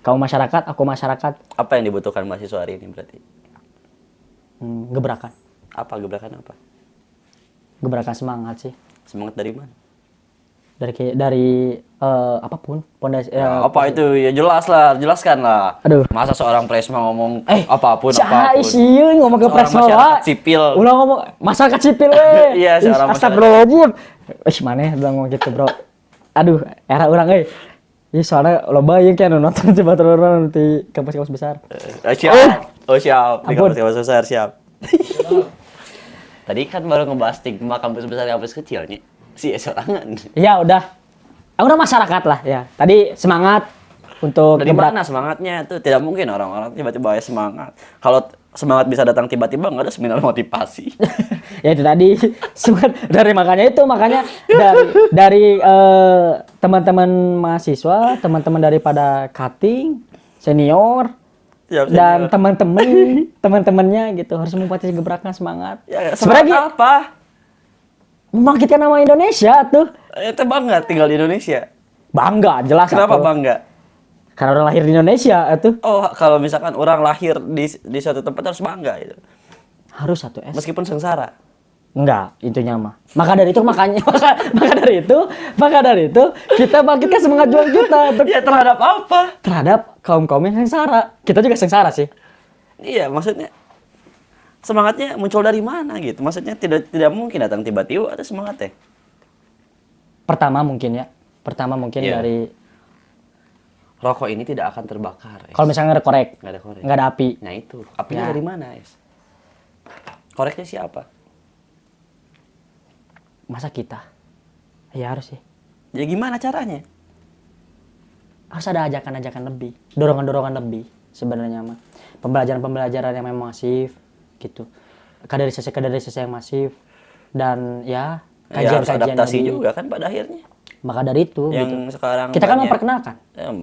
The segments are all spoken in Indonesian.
Kamu masyarakat, aku masyarakat. Apa yang dibutuhkan mahasiswa hari ini berarti? Gebrakan. Apa gebrakan apa? Gebrakan semangat sih. Semangat dari mana? Dari apapun pondasi Apa itu? Ya jelas lah, jelaskan lah. Aduh. Masa seorang Presma ngomong apapun. Sih ngomong ke Seorang Presma masyarakat sipil. Ulah ngomong masyarakat sipil we. Iya, seorang masyarakat. Astagfirullahaladzim. Mana udah ngomong gitu, Bro. Aduh, era urang euy. Iya soalnya loba yang kan nonton coba turun di kampus-kampus besar. Siap. Oh siap. Di Ampun. kampus besar siap. Tadi kan baru ngebahas stigma kampus besar kampus kecil nih. Si sorangan. Ya udah. Udah masyarakat lah ya. Tadi semangat untuk Dari mana semangatnya itu? Tidak mungkin orang-orang tiba-tiba ya semangat. Kalau semangat bisa datang tiba-tiba, nggak ada seminar motivasi. Ya itu tadi semangat makanya dari teman-teman mahasiswa, teman-teman daripada cutting, senior, Siap, dan senior. teman-temannya gitu harus membuat gebrakan semangat. Ya, Sebenarnya apa? membangkitkan nama Indonesia tuh. Itu bangga tinggal di Indonesia. Bangga, jelas. Kenapa atuh. bangga? Karena orang lahir di Indonesia tuh. Oh, kalau misalkan orang lahir di suatu tempat harus bangga itu. Harus satu S. Meskipun sengsara. Enggak, intinya mah. Maka dari itu kita bangkitkan semangat juang kita untuk Ya terhadap apa? terhadap kaum-kaum yang sengsara. Kita juga sengsara sih. Iya, maksudnya semangatnya muncul dari mana gitu? Maksudnya tidak mungkin datang tiba-tiba ada semangatnya. Pertama mungkin Iya. dari Rokok ini tidak akan terbakar. kalau misalnya ada korek, nggak ada korek. nggak ada api. Nah itu, apinya Ya. dari mana, Es? Koreknya siapa? Masa kita? Ya harus sih. Ya gimana caranya? Harus ada ajakan-ajakan lebih, dorongan-dorongan lebih sebenarnya mah. Pembelajaran-pembelajaran yang memang masif gitu. Kaderisasi yang masif dan ya Ya harus kajian-kajian adaptasi lebih. juga kan pada akhirnya. Maka dari itu Yang gitu. sekarang Kita kan banyak- memperkenalkan.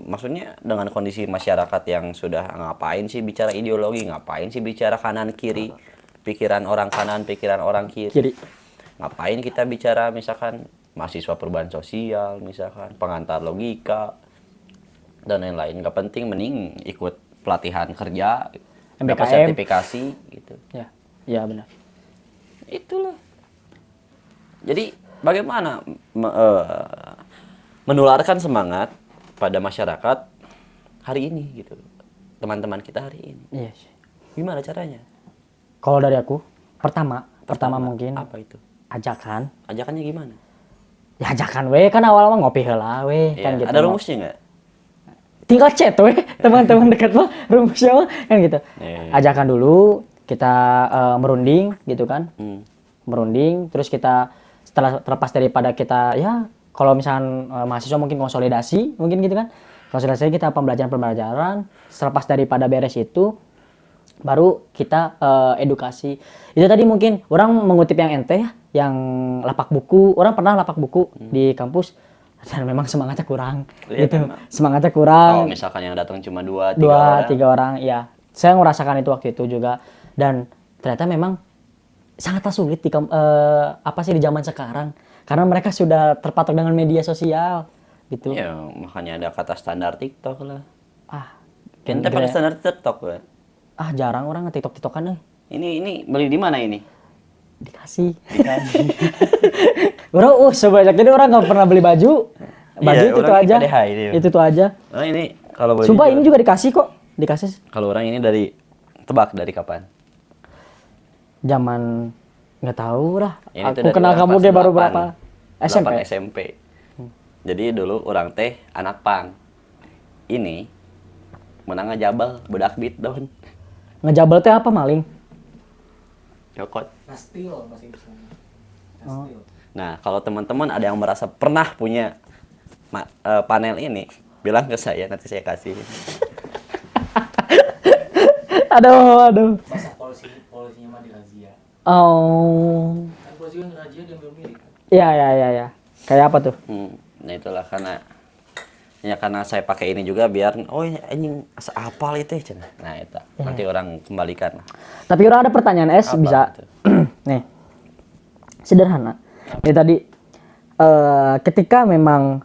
maksudnya dengan kondisi masyarakat yang sudah ngapain sih bicara ideologi, ngapain sih bicara kanan kiri, pikiran orang kanan, pikiran orang kiri. Kiri. Ngapain kita bicara misalkan mahasiswa perubahan sosial, misalkan pengantar logika dan lain-lain. Gak penting, mending ikut pelatihan kerja, dapat MBKM. sertifikasi gitu. Ya benar. Itulah. Jadi bagaimana menularkan semangat pada masyarakat hari ini gitu, teman-teman kita hari ini. Iya sih. Gimana caranya? Kalau dari aku, pertama mungkin Apa itu? ajakan. Ajakannya gimana? Ya ajakan we kan awal mah ngopi heula we Ya, kan gitu. ada rumusnya nggak? Tinggal chat we teman-teman dekat mah rumusnya mah kan gitu. Iya. Ajakan dulu kita merunding gitu kan. Merunding terus kita setelah terlepas daripada kita ya kalau misalkan mahasiswa mungkin konsolidasi mungkin gitu kan. Konsolidasi kita pembelajaran selepas daripada beres itu baru kita edukasi. Itu tadi mungkin orang mengutip yang ente ya, yang lapak buku. Orang pernah lapak buku di kampus dan memang semangatnya kurang. Iya, gitu. memang. Semangatnya Kalau kurang. misalkan yang datang cuma 2-3 Dua, orang. 3 orang, ya. Saya merasakan itu waktu itu juga dan ternyata memang sangatlah sulit di apa sih di zaman sekarang karena mereka sudah terpatok dengan media sosial gitu. Ya, makanya ada kata standar TikTok lah. Ah, Kita pakai standar TikTok kan. jarang orang nge-TikTok-TikTokan euy. Ini beli di mana ini? Dikasih. Bro, sebanyak ini orang nggak pernah beli baju. Baju Iya, itu tuh orang aja. PDH ini. Itu tuh aja. Oh ini kalau boleh Sumpah jujur, ini juga dikasih kok. Dikasih kalau orang ini dari tebak dari kapan? zaman nggak tahu lah. Ini tuh Aku dari kenal orang kamu kelas dia baru 8. berapa? 8 SMP. SMP. Jadi dulu orang teh anak pang. Ini menang ngajabal budak beatdown. Ngejabel teh apa maling? Cokot. Nastil bahasa Inggrisnya. Nastil. Nah, kalau teman-teman ada yang merasa pernah punya panel ini, bilang ke saya, nanti saya kasih. Aduh. Masa polisinya mah dirazia. Oh. Kan polisi kan razia dia ambil milik kan. Ya. Kayak apa tuh? Nah itulah karena saya pakai ini juga biar anjing apal itu cenah. Nah itu nanti orang kembalikan lah. Tapi orang ada pertanyaan Apa bisa. itu? Nih. Sederhana. Ini tadi ketika memang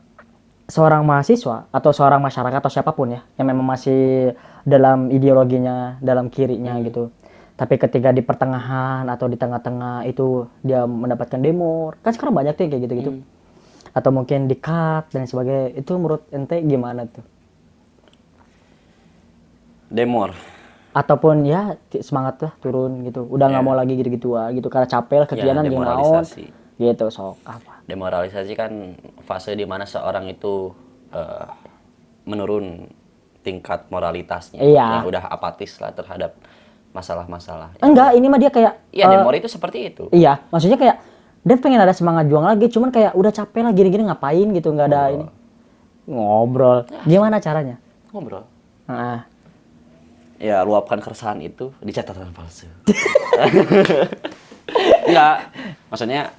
seorang mahasiswa atau seorang masyarakat atau siapapun ya yang memang masih dalam ideologinya, dalam kirinya gitu. Tapi ketika di pertengahan atau di tengah-tengah itu dia mendapatkan demo, kan sekarang banyak tuh yang kayak gitu-gitu. Atau mungkin di-cut dan sebagainya. Itu menurut ente gimana tuh? Demor. Ataupun ya semangat lah turun gitu. Udah nggak mau lagi gitu-gitu gitu karena capek lah kegiatan gini naon. Demoralisasi. Gitu sok apa? Demoralisasi kan fase di mana seorang itu menurun tingkat moralitasnya. Iya. Yang udah apatis lah terhadap masalah-masalah. Enggak, ini mah dia kayak Iya, demor itu seperti itu. iya, maksudnya kayak dia pengen ada semangat juang lagi, cuman kayak udah capek lah gini-gini ngapain gitu, nggak ada ini. Ngobrol. Gimana caranya? Ngobrol. Nah, Ya, luapkan keresahan itu di catatan palsu. Enggak, maksudnya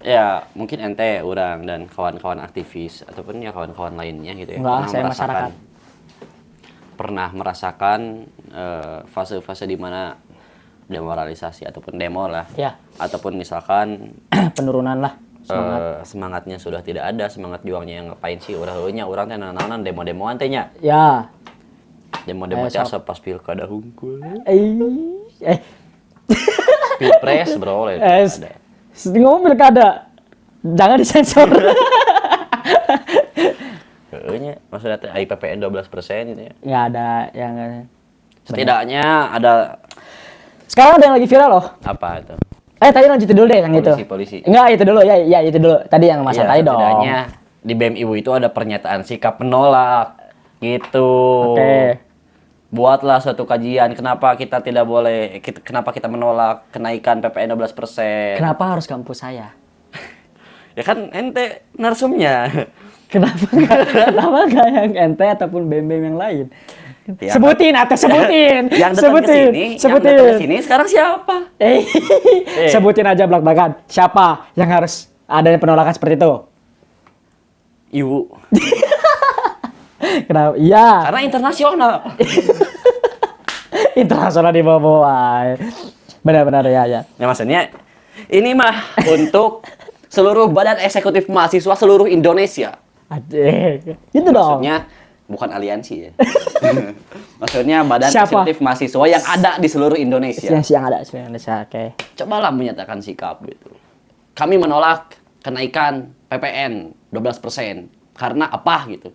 ya mungkin ente, orang dan kawan-kawan aktivis ataupun ya kawan-kawan lainnya gitu ya. Enggak, saya masyarakat. Pernah merasakan fase-fase di mana demoralisasi ataupun demo lah. ya Ataupun misalkan penurunan lah semangat. semangatnya sudah tidak ada, semangat juangnya yang ngapain sih orang teh naon demo-demoan teh nya. Ya. Demo-demo teh asa pas pilkada hungkul. Pilpres bro, ada. Ngomong pilkada, jangan disensor. Kayaknya maksudnya teh IPPN 12% gitu ya. Nggak ada yang Setidaknya ada sekarang ada yang lagi viral loh. apa itu? Tadi lanjutin dulu deh yang itu. Polisi. Enggak, itu dulu. Ya, itu dulu. Tadi yang masalah tadi dong. Setidaknya di BEM Ibu itu ada pernyataan sikap menolak gitu. Oke. Buatlah suatu kajian kenapa kita tidak boleh kenapa kita menolak kenaikan PPN 12%. Kenapa harus kampus saya? Ya kan ente narsumnya. Kenapa nggak yang ente ataupun BEM-BEM yang lain? Ya, sebutin atau sebutin. Yang datang ke sini, yang datang ke sini sekarang siapa? Sebutin aja belak-belakan. Siapa yang harus adanya penolakan seperti itu? Ibu. Kenapa? Iya. Karena internasional. Internasional di bawah. Benar-benar ya. Ya maksudnya ini mah untuk seluruh badan eksekutif mahasiswa seluruh Indonesia. Aduh. Itu dong. Maksudnya bukan aliansi ya. Maksudnya badan Siapa? eksekutif mahasiswa yang ada di seluruh Indonesia. Yang ada di Indonesia. Oke. Cobalah menyatakan sikap gitu. Kami menolak kenaikan PPN 12%. Karena apa gitu.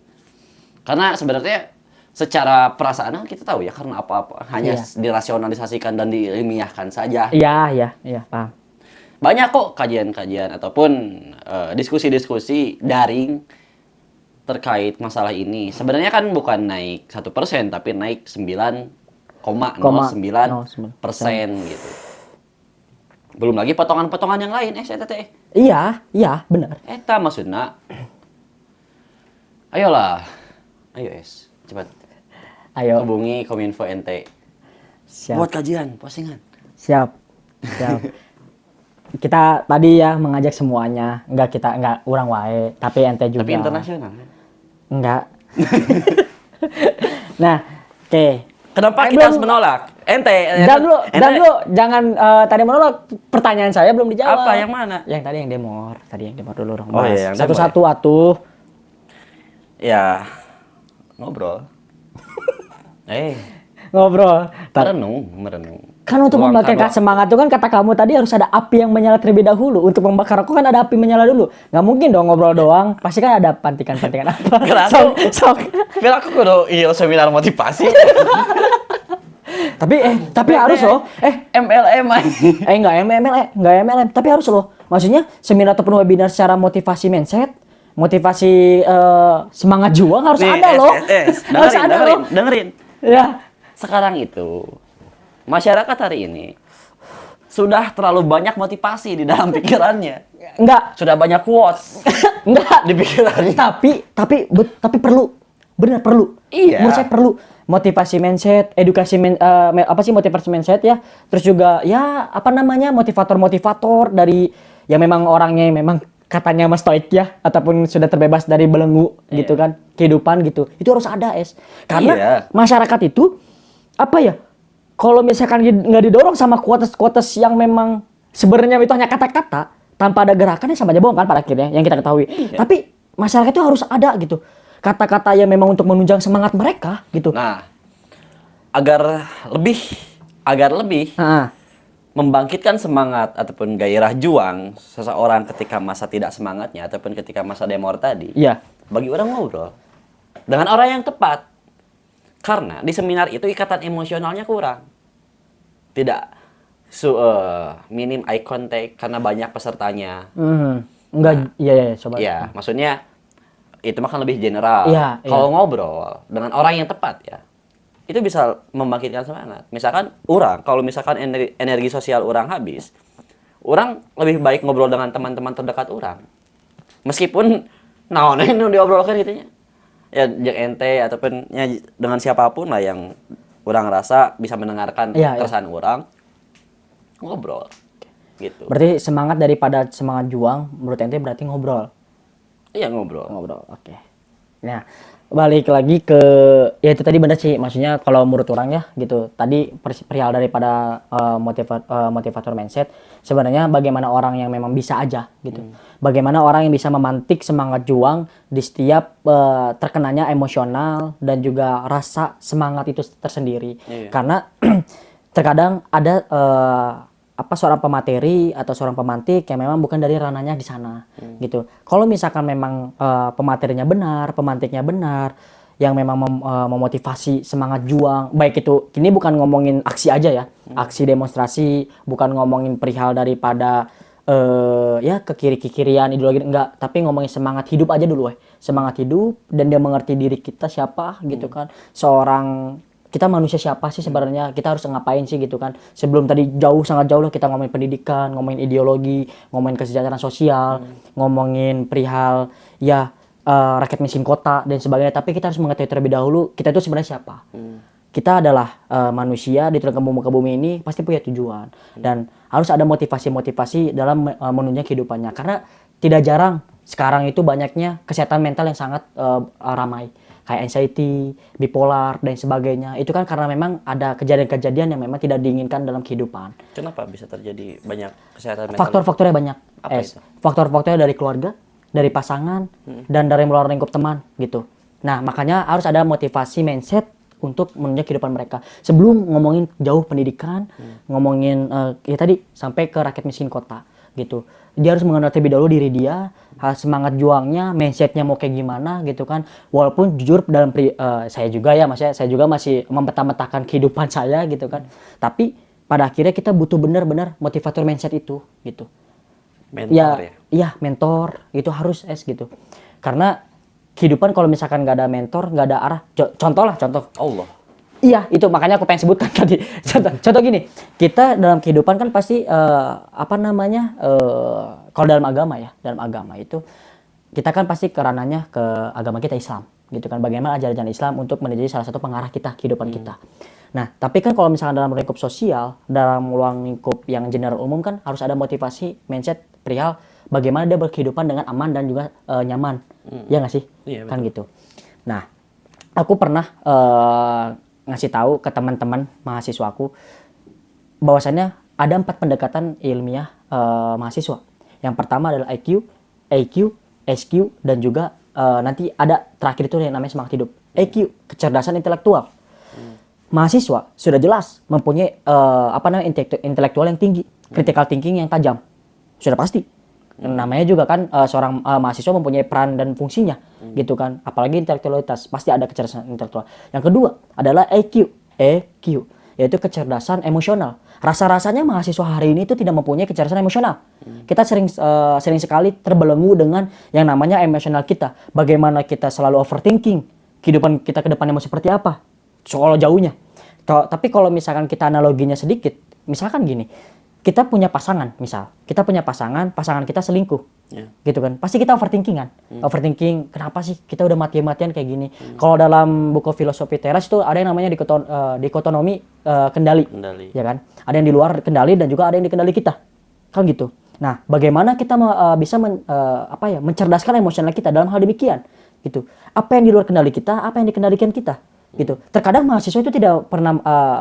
Karena sebenarnya secara perasaan kita tahu ya karena apa-apa. Hanya dirasionalisasikan dan diilmiahkan saja. Iya, paham. Banyak kok kajian-kajian ataupun diskusi-diskusi daring terkait masalah ini. Sebenarnya kan bukan naik 1%, tapi naik 9,09% gitu. Belum lagi potongan-potongan yang lain, STT. Iya, benar. Eta maksudna. Ayolah. Ayo, cepat. Ayo. Hubungi Kominfo NT. Siap. Buat kajian, postingan. Siap. Kita tadi ya mengajak semuanya, enggak urang wae, tapi ente juga. Tapi internasional. Enggak. Nah, oke. Kenapa kita harus menolak? Ente. Dan lu jangan tadi menolak, pertanyaan saya belum dijawab. Apa yang mana? Yang tadi yang demor, dulu orang Oh, bahas. iya, yang Satu-satu atuh. Ya, ngobrol. Ngobrol. Merenung. Kan untuk membakar semangat itu kan kata kamu tadi harus ada api yang menyala terlebih dahulu. Untuk membakar aku kan ada api menyala dulu. Nggak mungkin dong ngobrol doang. Pasti kan ada pantikan-pantikan apa. Sok. Biar aku kudu seminar motivasi. Tapi harus loh. MLM Enggak MLM, tapi harus loh. Maksudnya seminar ataupun webinar secara motivasi mindset, motivasi semangat juang harus ada loh. Harus ada loh. Dengerin. Ya. Sekarang itu masyarakat hari ini sudah terlalu banyak motivasi di dalam pikirannya. Enggak. Sudah banyak quotes. Enggak di pikirannya. Tapi perlu. Benar perlu. Iya. Menurut saya perlu motivasi mindset, edukasi motivasi mindset ya. Terus juga ya motivator dari yang memang orangnya memang katanya mas stoik ya ataupun sudah terbebas dari belenggu gitu kan kehidupan gitu. Itu harus ada karena masyarakat itu kalau misalkan nggak didorong sama quotes yang memang sebenarnya itu hanya kata-kata tanpa ada gerakan sama aja bohong kan pada akhirnya yang kita ketahui. Tapi masyarakat itu harus ada gitu. Kata-kata yang memang untuk menunjang semangat mereka gitu. Nah, agar lebih Heeh. membangkitkan semangat ataupun gairah juang seseorang ketika masa tidak semangatnya ataupun ketika masa demor tadi. Iya. Bagi orang ngobrol dengan orang yang tepat. Karena di seminar itu ikatan emosionalnya kurang. Tidak minim eye contact karena banyak pesertanya. Enggak, iya, coba. Iya, maksudnya itu mah kan lebih general. Iya, Kalau iya. ngobrol dengan orang yang tepat ya, itu bisa membangkitkan semangat. Misalkan kalau misalkan energi sosial orang habis, orang lebih baik ngobrol dengan teman-teman terdekat orang. Meskipun naon yang diobrolkan gitunya. Ya jeung ente ataupun ya, dengan siapapun lah yang orang rasa bisa mendengarkan Iya, iya. keresahan orang, ngobrol gitu. Berarti semangat daripada semangat juang menurut ente berarti ngobrol. Iya ngobrol. Ngobrol. Oke. Nah, balik lagi ke ya itu tadi benar sih, maksudnya kalau menurut orang ya gitu. Tadi perihal daripada motivator mindset, sebenarnya bagaimana orang yang memang bisa aja gitu. Bagaimana orang yang bisa memantik semangat juang di setiap terkenanya emosional dan juga rasa semangat itu tersendiri. Iya. Karena terkadang ada seorang pemateri atau seorang pemantik yang memang bukan dari ranahnya di sana gitu. Kalau misalkan memang pematerinya benar, pemantiknya benar, yang memang memotivasi semangat juang, baik itu ini bukan ngomongin aksi aja ya, aksi demonstrasi, bukan ngomongin perihal daripada ya kekiri-kikirian ideologi, enggak, tapi ngomongin semangat hidup aja dulu semangat hidup, dan dia mengerti diri kita siapa gitu kan, kita manusia siapa sih sebenarnya, kita harus ngapain sih gitu kan. Sebelum tadi sangat jauh lah kita ngomongin pendidikan, ngomongin ideologi, ngomongin kesejahteraan sosial, ngomongin perihal ya rakyat miskin kota dan sebagainya. Tapi kita harus mengetahui terlebih dahulu kita itu sebenarnya siapa. Kita adalah manusia di turun ke bumi ini pasti punya tujuan, dan harus ada motivasi-motivasi dalam menunjang kehidupannya. Karena tidak jarang sekarang itu banyaknya kesehatan mental yang sangat ramai, kayak anxiety, bipolar dan sebagainya. Itu kan karena memang ada kejadian-kejadian yang memang tidak diinginkan dalam kehidupan. Kenapa bisa terjadi banyak kesehatan mental? Faktor-faktornya banyak. Apa itu? Faktor-faktornya dari keluarga, dari pasangan, dan dari luar lingkup teman gitu. Nah, makanya harus ada motivasi mindset untuk menunjang kehidupan mereka. Sebelum ngomongin jauh pendidikan, ngomongin ya tadi sampai ke rakyat miskin kota gitu. Dia harus mengenal terlebih dahulu diri dia, semangat juangnya, mindsetnya mau kayak gimana gitu kan. Walaupun jujur dalam saya juga ya, maksudnya saya juga masih mempetah-petahkan kehidupan saya gitu kan. Tapi pada akhirnya kita butuh benar-benar motivator mindset itu gitu. Mentor ya? Iya, mentor itu harus gitu. Karena kehidupan kalau misalkan nggak ada mentor, nggak ada arah. Contoh. Allah. Iya, itu makanya aku pengen sebutkan tadi. Contoh gini, kita dalam kehidupan kan pasti kalau dalam agama itu kita kan pasti kerananya ke agama kita Islam, gitu kan. Bagaimana ajaran Islam untuk menjadi salah satu pengarah kita kehidupan kita. Nah, tapi kan kalau misalkan dalam lingkup sosial, dalam ruang lingkup yang general umum kan harus ada motivasi mindset perihal bagaimana dia berkehidupan dengan aman dan juga nyaman. Ya nggak sih? Iya, Kan gitu. Nah, aku pernah ngasih tahu ke teman-teman mahasiswaku bahwasannya ada 4 pendekatan ilmiah mahasiswa. Yang pertama adalah IQ, AQ, SQ, dan juga nanti ada terakhir itu yang namanya semangat hidup. EQ, kecerdasan intelektual. Mahasiswa sudah jelas mempunyai intelektual yang tinggi, critical thinking yang tajam. Sudah pasti. Namanya juga kan seorang mahasiswa mempunyai peran dan fungsinya gitu kan, apalagi intelektualitas pasti ada kecerdasan intelektual. Yang kedua adalah EQ, yaitu kecerdasan emosional. Rasa-rasanya mahasiswa hari ini itu tidak mempunyai kecerdasan emosional. Kita sering sekali terbelenggu dengan yang namanya emosional kita. Bagaimana kita selalu overthinking, kehidupan kita ke depannya mau seperti apa, soal jauhnya. Tapi kalau misalkan kita analoginya sedikit, misalkan gini, kita punya pasangan, pasangan kita selingkuh, gitu kan, pasti kita overthinking kan, overthinking, kenapa sih kita udah mati-matian kayak gini. Kalau dalam buku filosofi teras itu ada yang namanya dikotomi kendali, ya kan, ada yang di luar kendali dan juga ada yang di kendali kita, kan gitu. Nah, bagaimana kita bisa mencerdaskan emosional kita dalam hal demikian, gitu. Apa yang di luar kendali kita, apa yang dikendalikan kita, gitu. Terkadang mahasiswa itu tidak pernah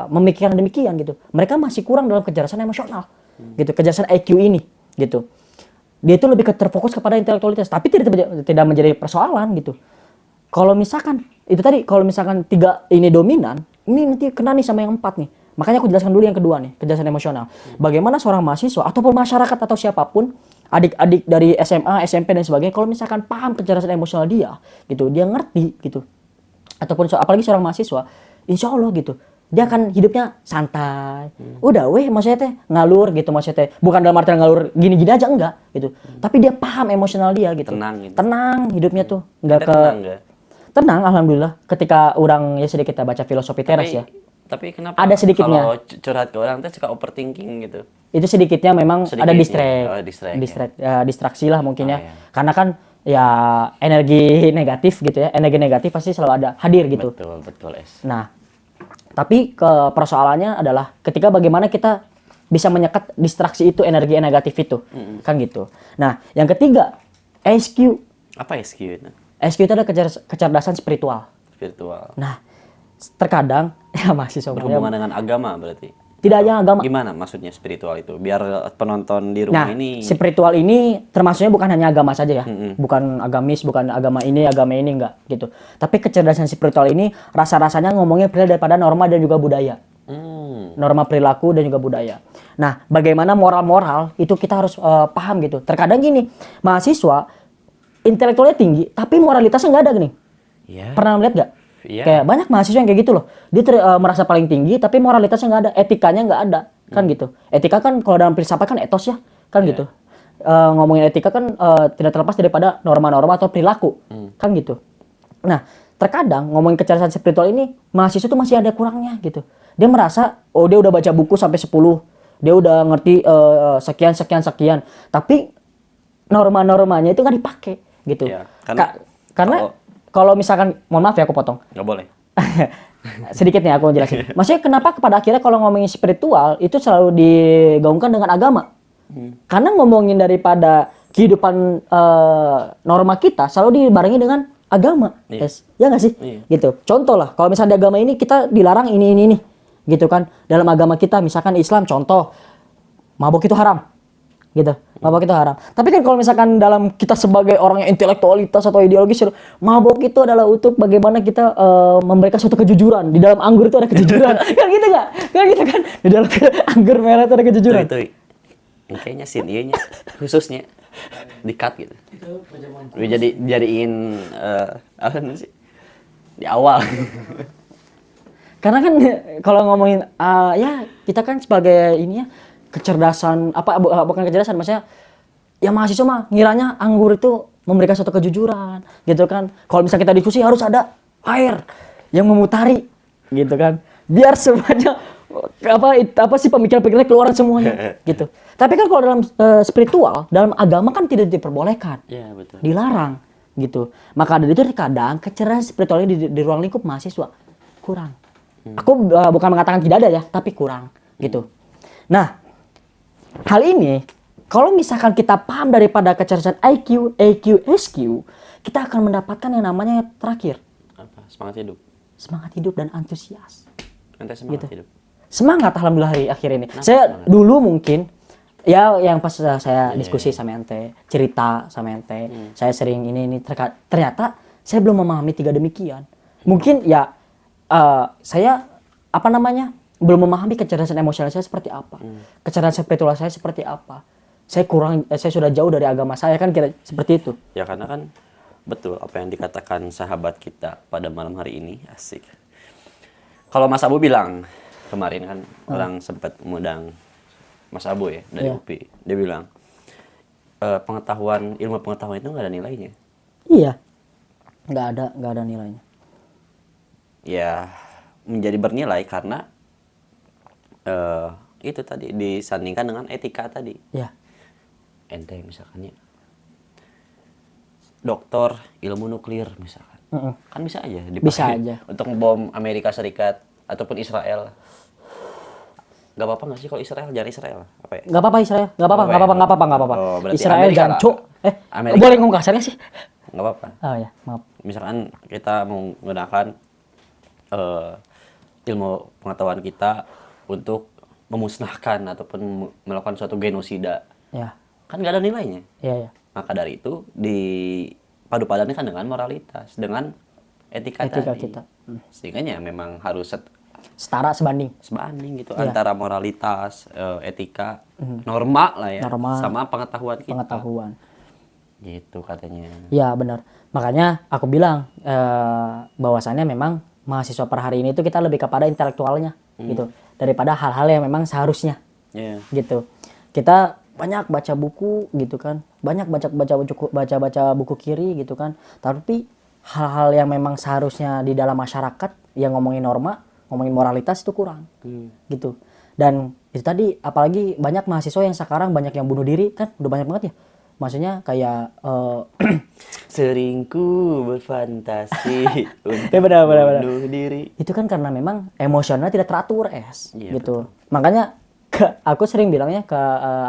memikirkan demikian gitu. Mereka masih kurang dalam kecerdasan emosional, gitu. Kecerdasan IQ ini, gitu. dia itu lebih terfokus kepada intelektualitas, tapi tidak menjadi persoalan gitu. Kalau misalkan itu tadi, kalau misalkan 3 ini dominan, ini nanti kena nih sama yang 4 nih. Makanya aku jelaskan dulu yang kedua nih, kecerdasan emosional. Bagaimana seorang mahasiswa ataupun masyarakat atau siapapun, adik-adik dari SMA, SMP dan sebagainya, kalau misalkan paham kecerdasan emosional dia, gitu, dia ngerti gitu. Ataupun apalagi seorang mahasiswa, insya Allah gitu, dia akan hidupnya santai. Udah maksudnya teh ngalur gitu, maksudnya teh bukan dalam artian ngalur gini-gini aja, enggak gitu. Tapi dia paham emosional dia gitu. Tenang gitu. Tenang hidupnya tuh, enggak Kita ke tenang nggak? tenang alhamdulillah. Ketika orang ya sedikit kita baca filosofi teras ya. Tapi kenapa Ada sedikitnya. kalau curhat ke orang tuh suka overthinking gitu? Itu sedikitnya memang Sedikit, ada ya. Oh, distract, distraksi lah mungkin ya. iya. Karena kan ya energi negatif gitu ya. Energi negatif pasti selalu ada hadir gitu. Betul, Es. Nah, tapi persoalannya adalah ketika bagaimana kita bisa menyekat distraksi itu, energi negatif itu. Kan gitu. Nah, yang ketiga, SQ. Apa SQ itu? SQ itu adalah kecerdasan spiritual. Spiritual. Nah, terkadang ya mahasiswa Berhubungan dengan agama berarti. tidak hanya agama. Gimana maksudnya spiritual itu? Biar penonton di rumah Nah, ini spiritual ini termasuknya bukan hanya agama saja ya. Bukan agamis, bukan agama ini enggak gitu. Tapi kecerdasan spiritual ini rasa-rasanya ngomongnya daripada norma dan juga budaya. Norma perilaku dan juga budaya. Nah, bagaimana moral-moral itu kita harus paham gitu. Terkadang gini, mahasiswa intelektualnya tinggi tapi moralitasnya nggak ada nih. Iya. Pernah melihat nggak? Iya. Kayak banyak mahasiswa yang kayak gitu loh. Dia merasa paling tinggi tapi moralitasnya nggak ada, etikanya nggak ada, kan gitu. Etika kan kalau dalam filsafat kan etos ya, kan gitu. Ngomongin etika kan tidak terlepas daripada norma-norma atau perilaku, kan gitu. Nah, terkadang ngomongin kecerdasan spiritual ini mahasiswa tuh masih ada kurangnya gitu. Dia merasa dia udah baca buku sampai 10, dia udah ngerti sekian, tapi norma-normanya itu nggak dipakai gitu. Iya, Karena kalau misalkan, mohon maaf ya aku potong. nggak boleh. Sedikit nih aku jelasin. Maksudnya kenapa pada akhirnya kalau ngomongin spiritual itu selalu digaungkan dengan agama? Karena ngomongin daripada kehidupan norma kita selalu dibarengi dengan agama. Iya. Yes. Ya nggak sih? Iya. Gitu. Contoh lah, kalau misalnya di agama ini kita dilarang ini. Gitu kan. Dalam agama kita misalkan Islam contoh, mabuk itu haram. Gitu. Mabok itu haram. Tapi kan kalau misalkan dalam kita sebagai orang yang intelektualitas atau ideologis, mabok itu adalah untuk bagaimana kita memberikan suatu kejujuran. Di dalam anggur itu ada kejujuran. Kan gitu nggak? Kan gitu kan? Di dalam anggur merah itu ada kejujuran. Itu kayaknya scene nya khususnya di-cut gitu. Itu perjamuan Jadiin apa sih? Di awal. Karena kan kalau ngomongin ya kita kan sebagai ini ya kecerdasan bukan kecerdasan, maksudnya ya mahasiswa mah ngiranya anggur itu memberikan suatu kejujuran gitu kan. Kalau misalnya kita diskusi harus ada air yang memutari gitu kan, biar semuanya apa sih pemikiran-pemikirannya keluar semuanya gitu. Tapi kan kalau dalam spiritual, dalam agama kan tidak diperbolehkan. Iya, betul. Dilarang gitu. Maka dari itu kadang kecerdasan spiritual ini di ruang lingkup mahasiswa kurang. Aku bukan mengatakan tidak ada ya, tapi kurang gitu. Nah, hal ini, kalau misalkan kita paham daripada kecerdasan IQ, EQ, SQ, kita akan mendapatkan yang namanya terakhir. Apa? Semangat hidup. Semangat hidup dan antusias. Nanti semangat hidup. Semangat alhamdulillah hari akhir ini. Saya dulu mungkin, ya yang pas saya diskusi sama ente, cerita sama ente, saya sering ini ternyata saya belum memahami 3 demikian. Mungkin ya saya belum memahami kecerdasan emosional saya seperti apa, kecerdasan spiritual saya seperti apa. Saya sudah jauh dari agama saya kan kira seperti itu. Ya karena kan betul apa yang dikatakan sahabat kita pada malam hari ini, asik. Kalau Mas Abu bilang kemarin kan orang sempat mengundang Mas Abu ya dari UPI, dia bilang ilmu pengetahuan itu nggak ada nilainya. Iya, nggak ada nilainya. Ya menjadi bernilai karena itu tadi disandingkan dengan etika tadi. Ya. Ente misalkan ya doktor ilmu nuklir misalkan, kan bisa aja dipakai Bisa aja. untuk bom Amerika Serikat ataupun Israel. Gak apa-apa nggak sih kalau Israel? Jangan Israel apa ya? Nggak apa-apa Israel, nggak apa-apa. Oh, berarti Israel Amerika lah. jancuk. Amerika. Boleh ngomong kasarnya sih? Nggak apa-apa. Oh ya, maaf. Misalkan kita menggunakan ilmu pengetahuan kita untuk memusnahkan ataupun melakukan suatu genosida. Ya. kan nggak ada nilainya. Iya, iya. Maka dari itu dipadu-padankan dengan moralitas, dengan etika Etika tadi. kita. Sehingga ya memang harus Setara sebanding. sebanding gitu Iya. antara moralitas, etika, norma lah ya, Norma. sama pengetahuan kita. Pengetahuan. Gitu katanya. Iya, benar. Makanya aku bilang bahwasannya memang mahasiswa per hari ini tuh kita lebih kepada intelektualnya gitu daripada hal-hal yang memang seharusnya Iya. gitu. Kita banyak baca buku gitu kan, banyak baca buku kiri gitu kan, tapi hal-hal yang memang seharusnya di dalam masyarakat yang ngomongin norma, ngomongin moralitas itu kurang gitu. Dan itu tadi apalagi banyak mahasiswa yang sekarang banyak yang bunuh diri kan, udah banyak banget ya. Maksudnya kayak Seringku berfantasi untuk Ya, benar. bunuh diri. itu kan karena memang emosionalnya tidak teratur Iya, gitu. Makanya aku sering bilangnya ke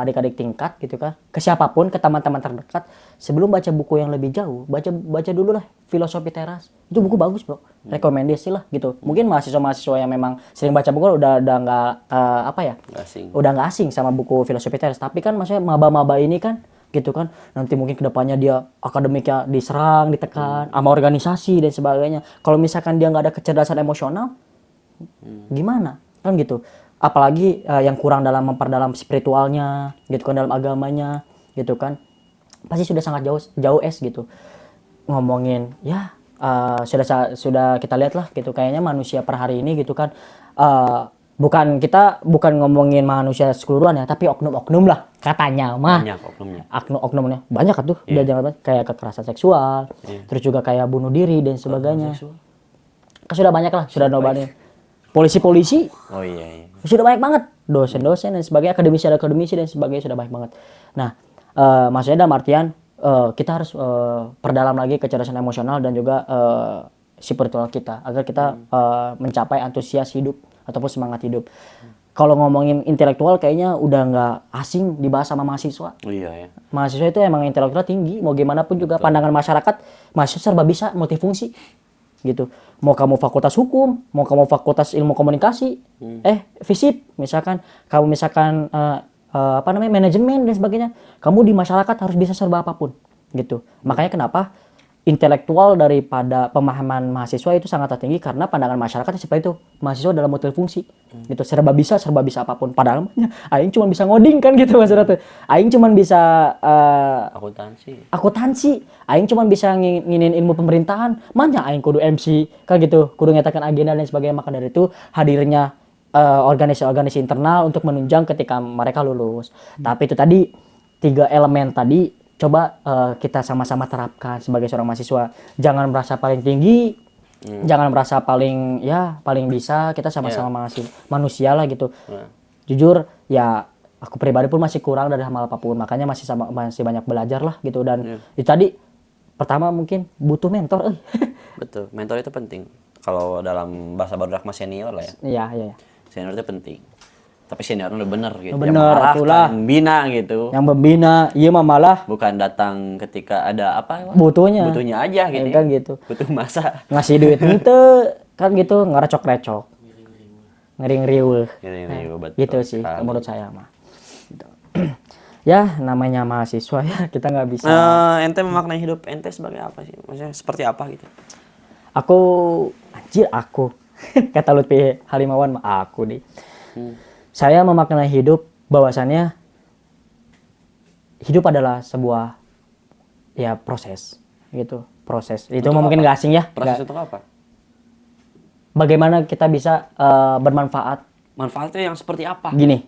adik-adik tingkat gitu kan, ke siapapun, ke teman-teman terdekat, sebelum baca buku yang lebih jauh, baca dulu lah Filosofi Teras. Itu buku bagus, Bro. Rekomendasi lah gitu. Mungkin mahasiswa-mahasiswa yang memang sering baca buku udah nggak Nggak asing. udah nggak asing sama buku Filosofi Teras. Tapi kan maksudnya maba-maba ini kan gitu kan, nanti mungkin kedepannya dia akademiknya diserang, ditekan sama organisasi dan sebagainya. Kalau misalkan dia nggak ada kecerdasan emosional, gimana kan gitu. Apalagi yang kurang dalam memperdalam spiritualnya gitu kan, dalam agamanya gitu kan, pasti sudah sangat jauh gitu ngomongin ya. Sudah kita lihat lah gitu, kayaknya manusia per hari ini gitu kan, bukan ngomongin manusia keseluruhan ya, tapi oknum-oknum lah katanya mah. Banyak oknumnya. Oknumnya banyak tuh, udah jangan kayak kekerasan seksual, terus juga kayak bunuh diri dan sebagainya. Kan sudah banyak lah, sudah nobatin. Polisi-polisi Oh iya. sudah banyak banget, dosen-dosen dan sebagainya, akademisi dan sebagainya sudah banyak banget. Nah, maksudnya dalam artian kita harus perdalam lagi kecerdasan emosional dan juga spiritual kita agar kita mencapai antusias hidup ataupun semangat hidup. Kalau ngomongin intelektual kayaknya udah nggak asing dibahas sama mahasiswa. Oh iya ya. Mahasiswa itu emang intelektual tinggi, mau gimana pun juga pandangan masyarakat, mahasiswa serba bisa, multifungsi gitu. Mau kamu fakultas hukum, mau kamu fakultas ilmu komunikasi, FISIP misalkan, kamu misalkan manajemen dan sebagainya, kamu di masyarakat harus bisa serba apapun gitu. Makanya kenapa intelektual daripada pemahaman mahasiswa itu sangat tinggi, karena pandangan masyarakat seperti itu, mahasiswa dalam multifungsi gitu, serba bisa apapun. Padahal aing cuma bisa ngoding kan gitu maksudnya, aing cuma bisa akuntansi, aing cuma bisa nginin ilmu pemerintahan, mana aing kudu MC kan gitu, kudu ngetakan agenda dan sebagainya. Maka dari itu hadirnya organisasi internal untuk menunjang ketika mereka lulus. Tapi itu tadi 3 elemen tadi coba kita sama-sama terapkan sebagai seorang mahasiswa. Jangan merasa paling tinggi, jangan merasa paling bisa. Kita sama-sama manusia lah gitu. Jujur ya, aku pribadi pun masih kurang dari hal apapun, makanya masih banyak belajar lah gitu. Dan itu tadi pertama mungkin butuh mentor. Betul, mentor itu penting. Kalau dalam bahasa baru mah senior lah ya. Iya. Senior itu penting. Tapi senior udah bener gitu. Bener, itulah. Yang membina gitu. Yang membina, iya mah malah Bukan datang ketika ada apa? butuhnya Butuhnya aja gitu. kan gitu. Butuh masa. Ngasih duit itu kan gitu, ngerecok-recok, ngering-riweuh. Gitu sih menurut saya mah gitu. Ya namanya mahasiswa ya, kita nggak bisa. Ente memaknai hidup ente sebagai apa sih? Maksudnya seperti apa gitu? Aku kata Lutfi Halimawan mah aku deh. Saya memaknai hidup bahwasannya hidup adalah sebuah ya proses gitu, proses. Itu mungkin nggak asing ya. Proses untuk apa? Bagaimana kita bisa bermanfaat. Manfaatnya yang seperti apa? Gini,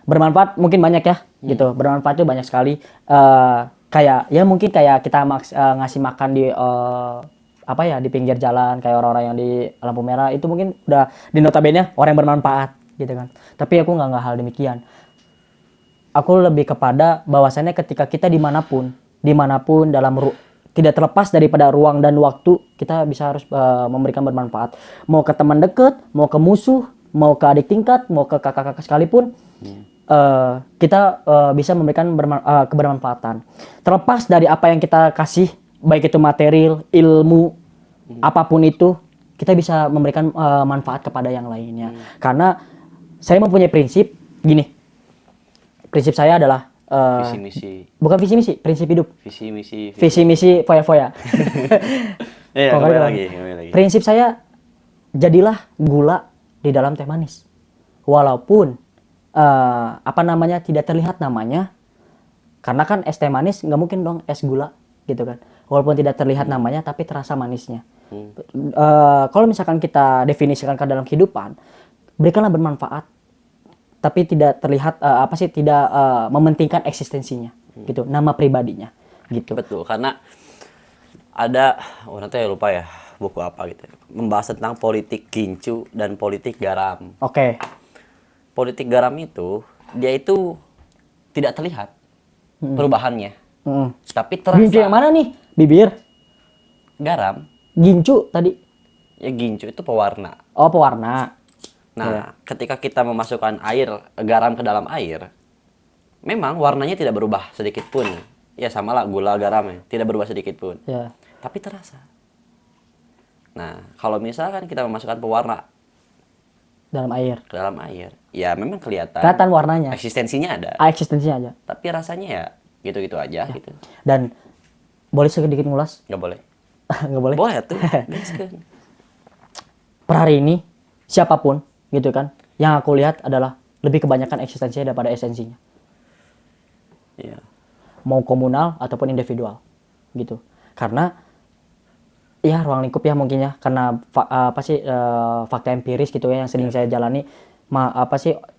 bermanfaat mungkin banyak ya gitu. Bermanfaat itu banyak sekali. Kayak ya mungkin kayak kita ngasih makan di di pinggir jalan, kayak orang-orang yang di lampu merah, itu mungkin udah di notabene orang yang bermanfaat gitu kan. Tapi aku nggak hal demikian. Aku lebih kepada bahwasannya ketika kita dimanapun tidak terlepas daripada ruang dan waktu, kita bisa harus memberikan bermanfaat. Mau ke teman dekat, mau ke musuh, mau ke adik tingkat, mau ke kakak-kakak sekalipun, kita bisa memberikan kebermanfaatan. Terlepas dari apa yang kita kasih, baik itu material, ilmu, apapun itu, kita bisa memberikan manfaat kepada yang lainnya. Karena saya mempunyai prinsip gini. Prinsip saya adalah Visi misi, bukan visi misi, prinsip hidup. visi misi. Visi misi foya-foya. Iya, Kembali lagi. Prinsip saya, jadilah gula di dalam teh manis. Walaupun tidak terlihat namanya, karena kan es teh manis nggak mungkin dong es gula gitu kan. Walaupun tidak terlihat namanya, tapi terasa manisnya. Kalau misalkan kita definisikan ke dalam kehidupan, berikanlah bermanfaat, tapi tidak terlihat tidak mementingkan eksistensinya, gitu, nama pribadinya, gitu. Betul, karena ada nanti lupa ya buku apa gitu membahas tentang politik gincu dan politik garam. Oke. Politik garam itu dia itu tidak terlihat perubahannya, tapi terasa. Gincu yang mana nih? Bibir? Garam. Gincu tadi? Ya gincu itu pewarna. Oh, pewarna. Nah, ketika kita memasukkan garam ke dalam air, memang warnanya tidak berubah sedikit pun. Ya samalah gula garamnya, tidak berubah sedikit pun. Ya. Tapi terasa. Nah, kalau misalkan kita memasukkan pewarna Dalam air. ke dalam air, ya memang kelihatan Warnanya. eksistensinya ada. Eksistensinya aja. Tapi rasanya ya gitu-gitu aja gitu. Dan boleh sedikit ngulas? Nggak boleh. Nggak boleh? Boleh tuh. Gaskeun. Per hari ini, siapapun, gitu kan, yang aku lihat adalah lebih kebanyakan eksistensinya daripada esensinya. Iya. Mau komunal ataupun individual, gitu. Karena ya ruang lingkup ya mungkin ya, karena fakta empiris gitu ya yang sering saya jalani,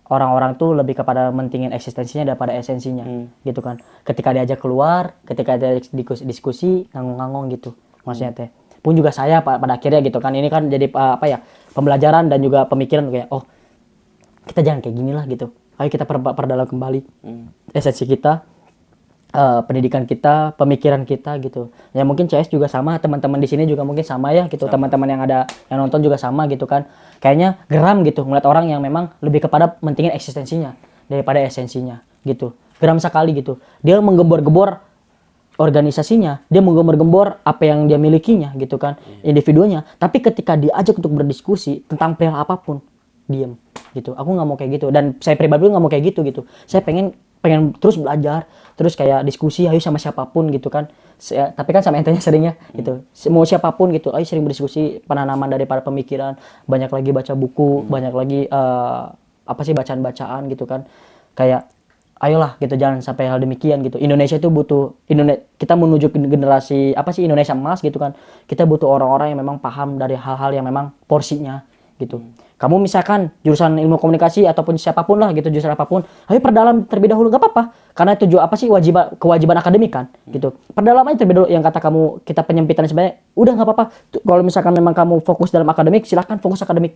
orang-orang tuh lebih kepada mentingin eksistensinya daripada esensinya, gitu kan. Ketika diajak keluar, ketika ada diskusi ngangong-ngangong gitu, maksudnya teh. Pun juga saya pada akhirnya gitu kan, ini kan jadi pembelajaran dan juga pemikiran kayak, oh kita jangan kayak gini lah gitu. Ayo kita perdalam kembali esensi kita, pendidikan kita, pemikiran kita gitu. Ya mungkin CS juga sama, teman-teman di sini juga mungkin sama ya gitu. Teman-teman yang nonton juga sama gitu kan. Kayaknya geram gitu melihat orang yang memang lebih kepada mentingin eksistensinya daripada esensinya gitu. Geram sekali gitu. Dia menggembor-gembor organisasinya, dia menggembor-gembor apa yang dia milikinya gitu kan, individunya. Tapi ketika diajak untuk berdiskusi tentang perihal apapun, diem gitu. Aku nggak mau kayak gitu, dan saya pribadi nggak mau kayak gitu. Saya pengen terus belajar, terus kayak diskusi ayo sama siapapun gitu kan. Tapi kan sama entenya seringnya gitu. Mau siapapun gitu, ayo sering berdiskusi, penanaman daripada pemikiran, banyak lagi baca buku, banyak lagi bacaan-bacaan gitu kan. Kayak ayolah gitu, jangan sampai hal demikian gitu. Indonesia itu butuh kita menuju generasi Indonesia emas gitu kan. Kita butuh orang-orang yang memang paham dari hal-hal yang memang porsinya gitu. Kamu misalkan jurusan ilmu komunikasi ataupun siapapun lah gitu, jurusan apapun, ayo perdalam terlebih dahulu, nggak apa-apa. Karena itu kewajiban akademik kan gitu. Perdalam aja terlebih dahulu, yang kata kamu kita penyempitan sebenarnya udah nggak apa-apa. Kalau misalkan memang kamu fokus dalam akademik, silahkan fokus akademik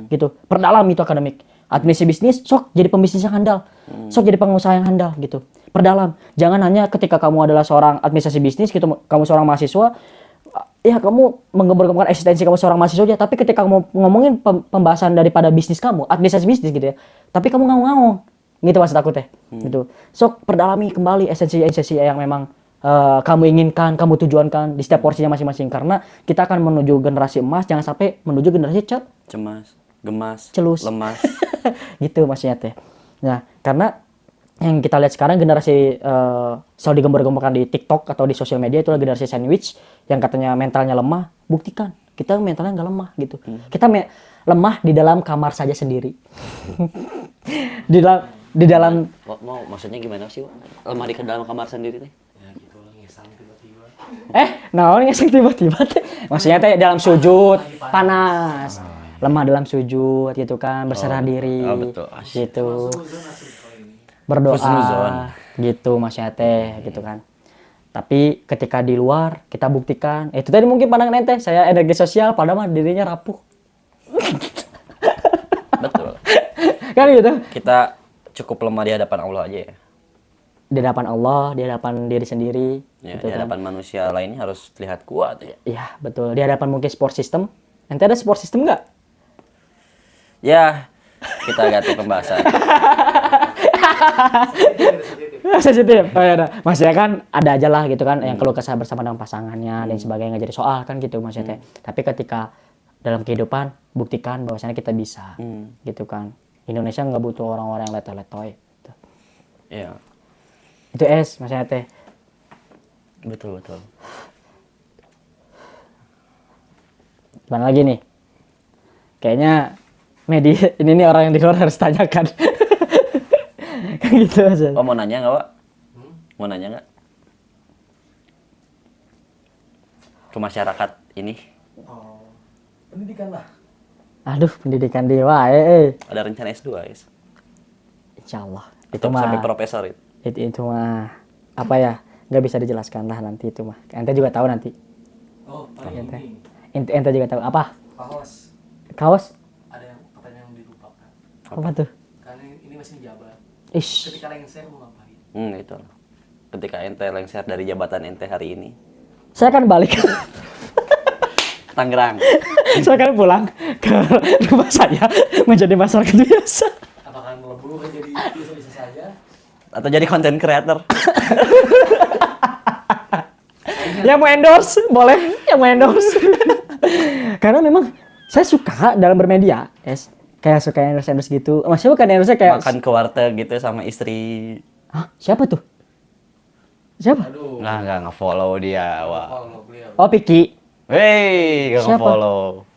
gitu. Perdalam itu akademik. Administrasi bisnis, sok jadi pembisnis yang handal. Sok jadi pengusaha yang handal gitu. Perdalam. Jangan hanya ketika kamu adalah seorang administrasi bisnis gitu, kamu seorang mahasiswa, ya kamu menggembor-gemborkan eksistensi kamu seorang mahasiswa aja, tapi ketika kamu ngomongin pembahasan daripada bisnis kamu, administrasi bisnis gitu ya, tapi kamu ngawang-ngawang. Gitu maksud aku teh. Gitu. Sok perdalami kembali esensi yang memang kamu inginkan, kamu tujuankan di setiap porsinya masing-masing, karena kita akan menuju generasi emas, jangan sampai menuju generasi cemas, gemas, celus, lemas. Gitu maksudnya teh. Nah, karena yang kita lihat sekarang generasi selalu digembor-gemborkan di TikTok atau di sosial media, itulah generasi sandwich yang katanya mentalnya lemah. Buktikan kita mentalnya nggak lemah gitu. Kita lemah di dalam kamar saja sendiri. di dalam mau maksudnya gimana sih? Lemah di dalam kamar sendiri teh? Ya gitu lah, ngesang tiba-tiba. ngesang tiba-tiba teh. Maksudnya teh dalam sujud panas. Lemah dalam sujud gitu kan, berserah diri. Oh, betul. Gitu. Husnuzon asli kalau ini. Berdoa Husnuzon. gitu maksudnya teh gitu kan. Tapi ketika di luar kita buktikan, itu tadi mungkin pandangan ente, saya energi sosial padahal mah dirinya rapuh. Betul. Kan gitu. Kita cukup lemah di hadapan Allah aja ya. Di hadapan Allah, di hadapan diri sendiri Ya, gitu di hadapan manusia lainnya harus terlihat kuat ya. Iya, betul. Di hadapan mungkin support system. Ente ada support system enggak? Ya, kita ganti pembahasan. Sensitif. Oh ya, maksudnya kan ada aja lah gitu kan yang keluh kesah bersama dengan pasangannya dan sebagainya, nggak jadi soal kan gitu maksudnya. Tapi ketika dalam kehidupan buktikan bahwasanya kita bisa gitu kan. Indonesia nggak butuh orang-orang yang letoy-letoy gitu. Iya. Itu es maksudnya teh. Betul. Gimana lagi nih? Kayaknya media ini nih orang yang di luar harus tanyakan. Kayak gitu aja. Oh, mau nanya nggak, Wak? Mau nanya nggak? Ke masyarakat ini. Oh, pendidikan lah. Aduh, pendidikan di wae. Ada rencana S2, guys. Insyaallah. Itu Untuk mah sampai profesor itu. itu mah apa ya? Nggak bisa dijelaskan lah nanti itu mah. Ente juga tahu nanti. Oh, paling Ente. ini. Ente juga tahu apa? Paus. Kaos? Ada yang pertanyaan yang dilupakan. Apa tuh? Karena ini masih jabat. Ish. Ketika lengser mau ngapain? Itu. Ketika ente lengser dari jabatan ente hari ini. Saya akan balik. Tangerang. Saya akan pulang ke rumah saya menjadi masyarakat biasa. Apakah melebur jadi bisa saja? Atau jadi content creator. Yang mau endorse boleh, yang mau endorse. Karena memang saya suka dalam bermedia, es. Kayak suka endorse gitu. Maksudnya bukan endorse kayak Makan ke warteg gitu sama istri. Hah? Siapa tuh? Siapa? Aduh. Nggak nge-follow dia, Wak. Follow beliau. Oh, Piki. Wey, nggak Siapa? nge-follow.